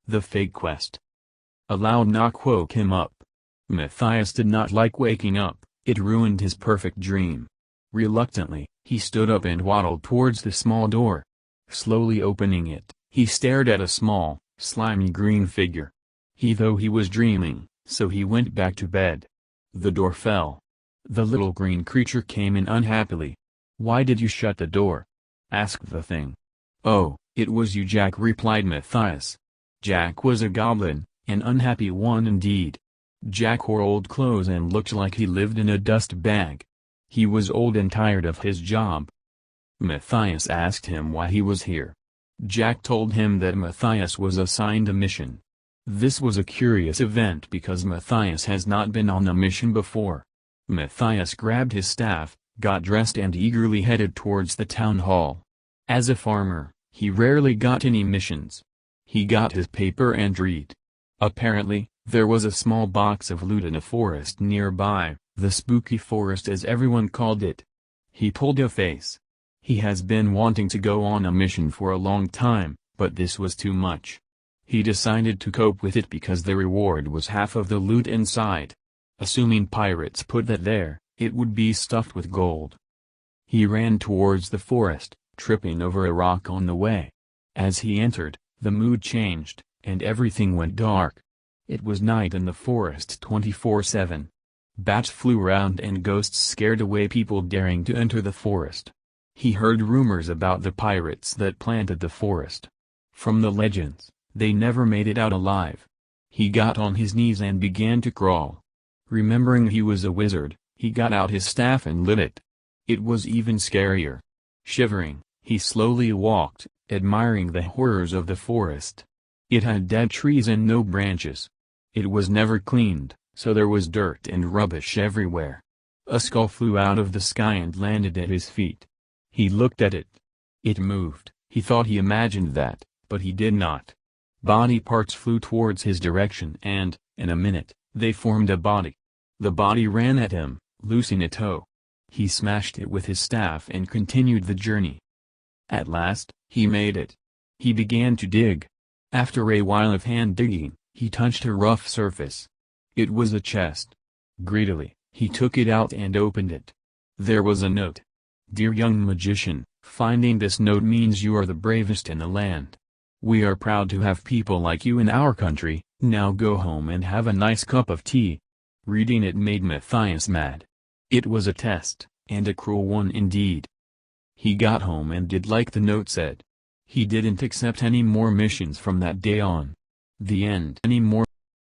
The Fake Quest. A loud knock woke him up. Matthias did not like waking up, it ruined his perfect dream. Reluctantly, he stood up and waddled towards the small door. Slowly opening it, he stared at a small, slimy green figure. He thought he was dreaming, so he went back to bed. The door fell. The little green creature came in unhappily. "Why did you shut the door?" asked the thing. "Oh, it was you, Jack," replied Matthias. Jack was a goblin, an unhappy one indeed. Jack wore old clothes and looked like he lived in a dust bag. He was old and tired of his job. Matthias asked him why he was here. Jack told him that Matthias was assigned a mission. This was a curious event because Matthias has not been on a mission before. Matthias grabbed his staff, got dressed and eagerly headed towards the town hall. As a farmer, he rarely got any missions. He got his paper and read. Apparently, there was a small box of loot in a forest nearby, the spooky forest as everyone called it. He pulled a face. He has been wanting to go on a mission for a long time, but this was too much. He decided to cope with it because the reward was half of the loot inside. Assuming pirates put that there, it would be stuffed with gold. He ran towards the forest, tripping over a rock on the way. As he entered, the mood changed, and everything went dark. It was night in the forest 24/7. Bats flew around and ghosts scared away people daring to enter the forest. He heard rumors about the pirates that planted the forest. From the legends, they never made it out alive. He got on his knees and began to crawl. Remembering he was a wizard, he got out his staff and lit it. It was even scarier. Shivering, he slowly walked, admiring the horrors of the forest. It had dead trees and no branches. It was never cleaned, so there was dirt and rubbish everywhere. A skull flew out of the sky and landed at his feet. He looked at it. It moved. He thought he imagined that, but he did not. Body parts flew towards his direction and, in a minute, they formed a body. The body ran at him, loosing a toe. He smashed it with his staff and continued the journey. At last, he made it. He began to dig. After a while of hand digging, he touched a rough surface. It was a chest. Greedily, he took it out and opened it. There was a note. "Dear young magician, finding this note means you are the bravest in the land. We are proud to have people like you in our country, now go home and have a nice cup of tea." Reading it made Matthias mad. It was a test, and a cruel one indeed. He got home and did like the note said. He didn't accept any more missions from that day on. The end. Any more